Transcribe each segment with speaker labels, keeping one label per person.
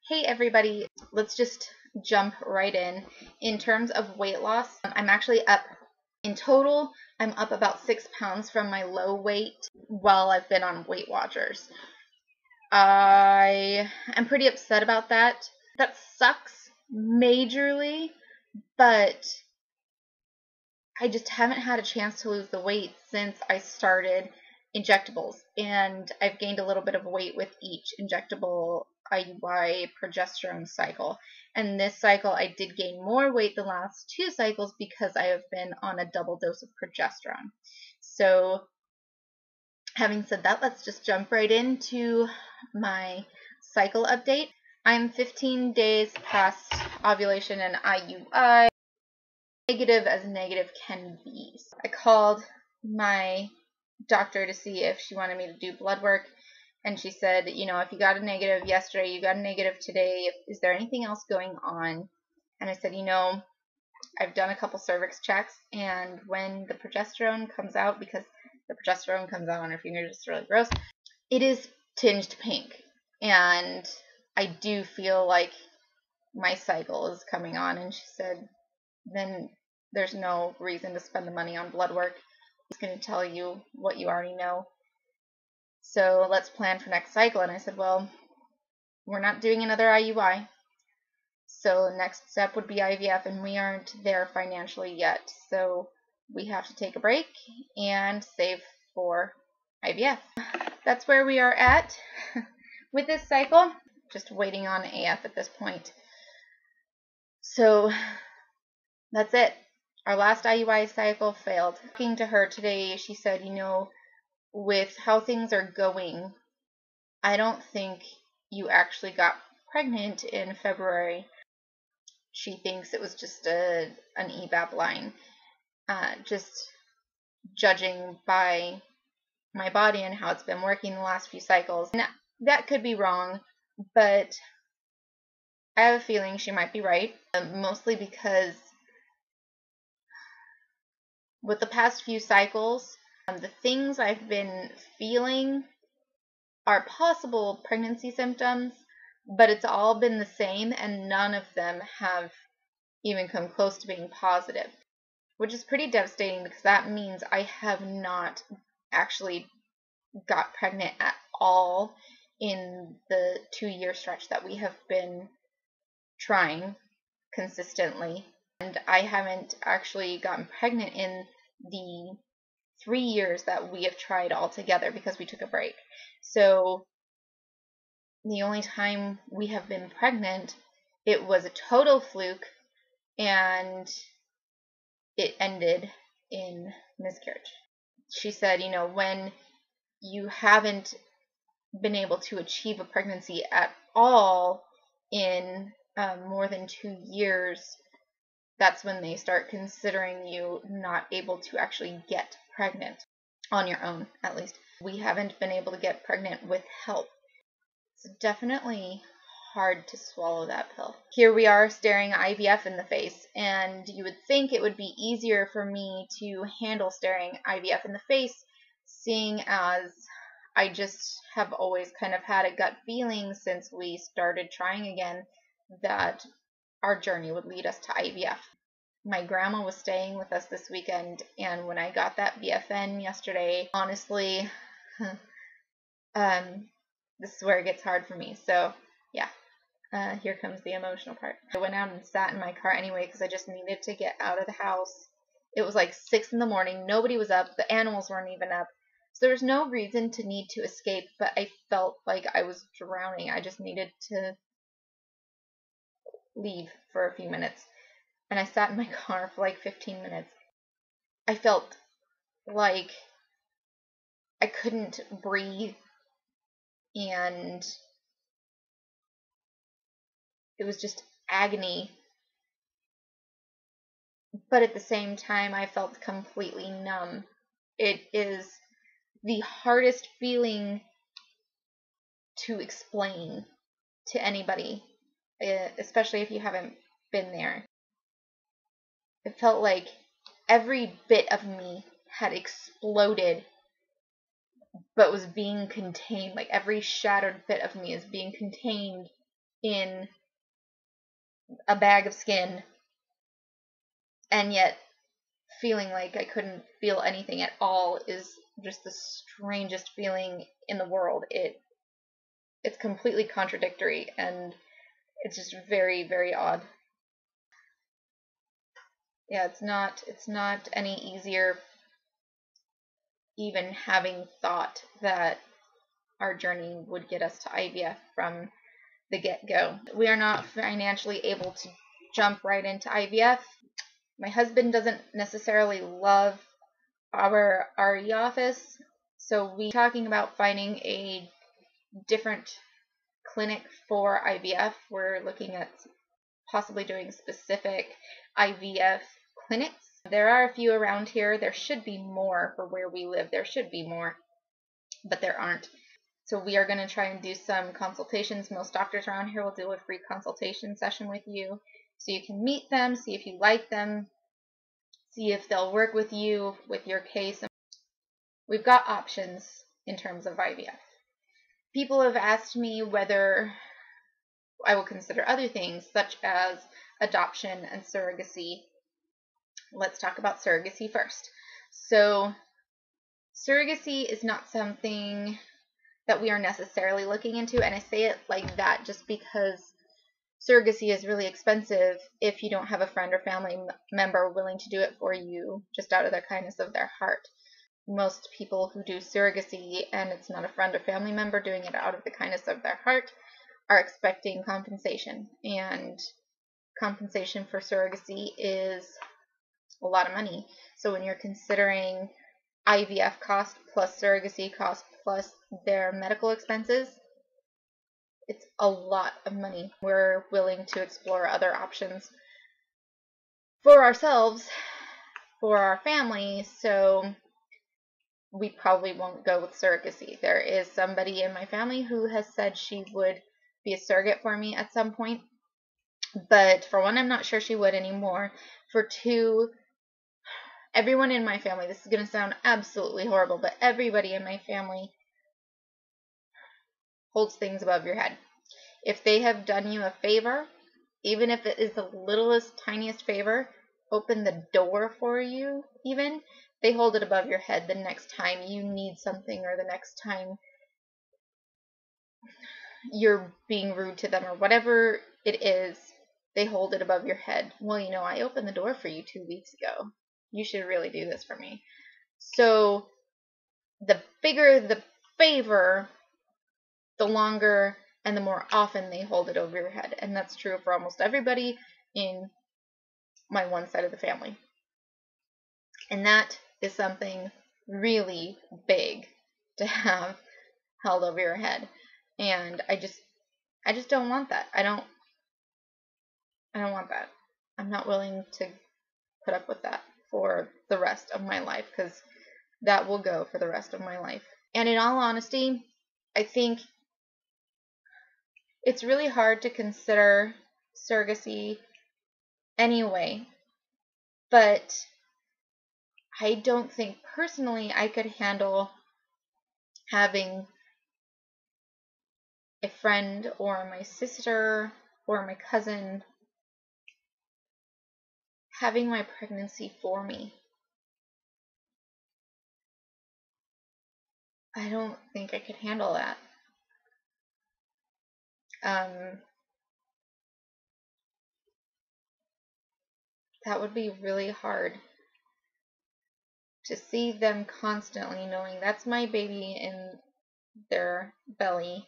Speaker 1: Hey everybody, let's just jump right in. In terms of weight loss, I'm actually up in total. I'm up about 6 pounds from my low weight while I've been on Weight Watchers. I am pretty upset about that. That sucks majorly, but I just haven't had a chance to lose the weight since I started injectables, and I've gained a little bit of weight with each injectable IUI progesterone cycle. And this cycle I did gain more weight the last 2 cycles because I have been on a double dose of progesterone. So having said that, let's just jump right into my cycle update. I'm 15 days past ovulation and IUI. Negative as negative can be. So I called my doctor to see if she wanted me to do blood work, and she said, you know, if you got a negative yesterday, you got a negative today, is there anything else going on? And I said, you know, I've done a couple cervix checks, and when the progesterone comes out, because the progesterone comes out on her fingers, it's really gross, it is tinged pink, and I do feel like my cycle is coming on. And she said, then there's no reason to spend the money on blood work. He's going to tell you what you already know. So let's plan for next cycle. And I said, well, we're not doing another IUI. So next step would be IVF, and we aren't there financially yet. So we have to take a break and save for IVF. That's where we are at with this cycle. Just waiting on AF at this point. So that's it. Our last IUI cycle failed. Talking to her today, she said, you know, with how things are going, I don't think you actually got pregnant in February. She thinks it was just an EVAP line. Just judging by my body and how it's been working the last few cycles. And that could be wrong, but I have a feeling she might be right, mostly because with the past few cycles, the things I've been feeling are possible pregnancy symptoms, but it's all been the same, and none of them have even come close to being positive, which is pretty devastating because that means I have not actually got pregnant at all in the 2-year stretch that we have been trying consistently. And I haven't actually gotten pregnant in the 3 years that we have tried all together because we took a break. So the only time we have been pregnant, it was a total fluke, and it ended in miscarriage. She said, you know, when you haven't been able to achieve a pregnancy at all in more than 2 years, that's when they start considering you not able to actually get pregnant on your own, at least. We haven't been able to get pregnant with help. It's definitely hard to swallow that pill. Here we are staring IVF in the face, and you would think it would be easier for me to handle staring IVF in the face, seeing as I just have always kind of had a gut feeling since we started trying again that our journey would lead us to IVF. My grandma was staying with us this weekend, and when I got that BFN yesterday, honestly, this is where it gets hard for me. So yeah, here comes the emotional part. I went out and sat in my car anyway because I just needed to get out of the house. It was like 6 in the morning. Nobody was up. The animals weren't even up. So there was no reason to need to escape, but I felt like I was drowning. I just needed to leave for a few minutes. And I sat in my car for like 15 minutes. I felt like I couldn't breathe, and it was just agony. But at the same time, I felt completely numb. It is the hardest feeling to explain to anybody, especially if you haven't been there. It felt like every bit of me had exploded, but was being contained. Like every shattered bit of me is being contained in a bag of skin, and yet feeling like I couldn't feel anything at all is just the strangest feeling in the world. It's completely contradictory, and it's just very, very odd. Yeah, it's not any easier even having thought that our journey would get us to IVF from the get-go. We are not financially able to jump right into IVF. My husband doesn't necessarily love our RE office, so we're talking about finding a different clinic for IVF. We're looking at possibly doing specific IVF clinics. There are a few around here. There should be more for where we live. There should be more, but there aren't. So we are going to try and do some consultations. Most doctors around here will do a free consultation session with you, so you can meet them, see if you like them, see if they'll work with you with your case. We've got options in terms of IVF. People have asked me whether I will consider other things such as adoption and surrogacy. Let's talk about surrogacy first. So surrogacy is not something that we are necessarily looking into, and I say it like that just because surrogacy is really expensive if you don't have a friend or family member willing to do it for you just out of the kindness of their heart. Most people who do surrogacy and it's not a friend or family member doing it out of the kindness of their heart are expecting compensation, and compensation for surrogacy is a lot of money. So when you're considering IVF cost plus surrogacy cost plus their medical expenses, it's a lot of money. We're willing to explore other options for ourselves, for our family, so we probably won't go with surrogacy. There is somebody in my family who has said she would be a surrogate for me at some point, but for one, I'm not sure she would anymore. For two, everyone in my family, this is going to sound absolutely horrible, but everybody in my family holds things above your head. If they have done you a favor, even if it is the littlest, tiniest favor, open the door for you even, they hold it above your head the next time you need something, or the next time you're being rude to them, or whatever it is, they hold it above your head. Well, you know, I opened the door for you 2 weeks ago. You should really do this for me. So the bigger the favor, the longer and the more often they hold it over your head. And that's true for almost everybody in my one side of the family. And that is something really big to have held over your head. And I just don't want that. I don't want that. I'm not willing to put up with that for the rest of my life, because that will go for the rest of my life. And in all honesty, I think it's really hard to consider surrogacy anyway, but I don't think personally I could handle having a friend or my sister or my cousin having my pregnancy for me. I don't think I could handle that. That would be really hard to see them constantly knowing that's my baby in their belly.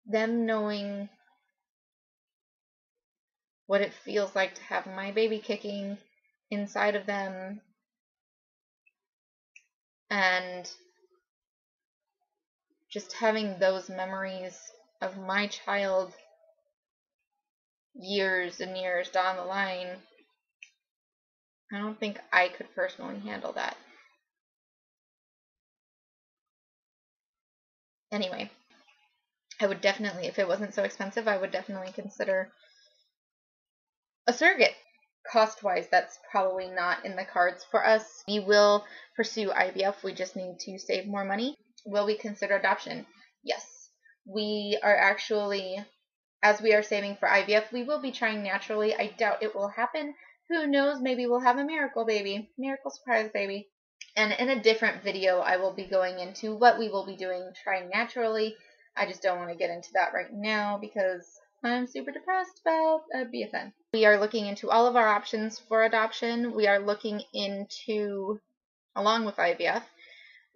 Speaker 1: Them knowing what it feels like to have my baby kicking inside of them, and just having those memories of my child years and years down the line. I don't think I could personally handle that. Anyway, I would definitely, if it wasn't so expensive, I would definitely consider a surrogate. Cost-wise, that's probably not in the cards for us. We will pursue IVF. We just need to save more money. Will we consider adoption? Yes. We are actually, as we are saving for IVF, we will be trying naturally. I doubt it will happen. Who knows? Maybe we'll have a miracle baby, miracle surprise baby. And in a different video, I will be going into what we will be doing trying naturally. I just don't want to get into that right now because I'm super depressed about a BFN. We are looking into all of our options for adoption. We are looking into, along with IVF,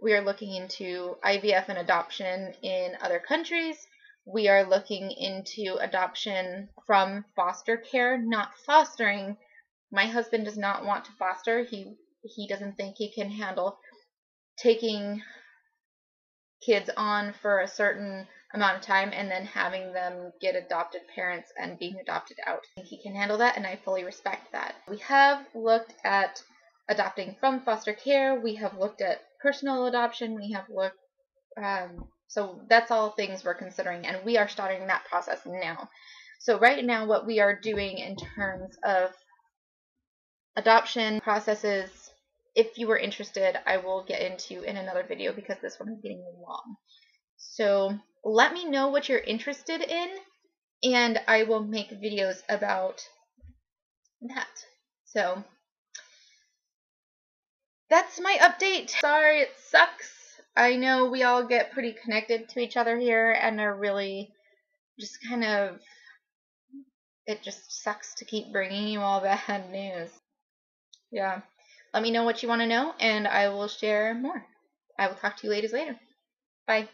Speaker 1: we are looking into IVF and adoption in other countries. We are looking into adoption from foster care, not fostering. My husband does not want to foster. He doesn't think he can handle taking kids on for a certain amount of time and then having them get adopted parents and being adopted out. I think he can handle that, and I fully respect that. We have looked at adopting from foster care. We have looked at personal adoption. We have looked, so that's all things we're considering, and we are starting that process now. So right now what we are doing in terms of adoption processes, if you were interested, I will get into in another video because this one is getting long. So let me know what you're interested in, and I will make videos about that. So that's my update. Sorry, it sucks. I know we all get pretty connected to each other here and are really just kind of, it just sucks to keep bringing you all bad news. Yeah. Let me know what you want to know, and I will share more. I will talk to you ladies later. Bye.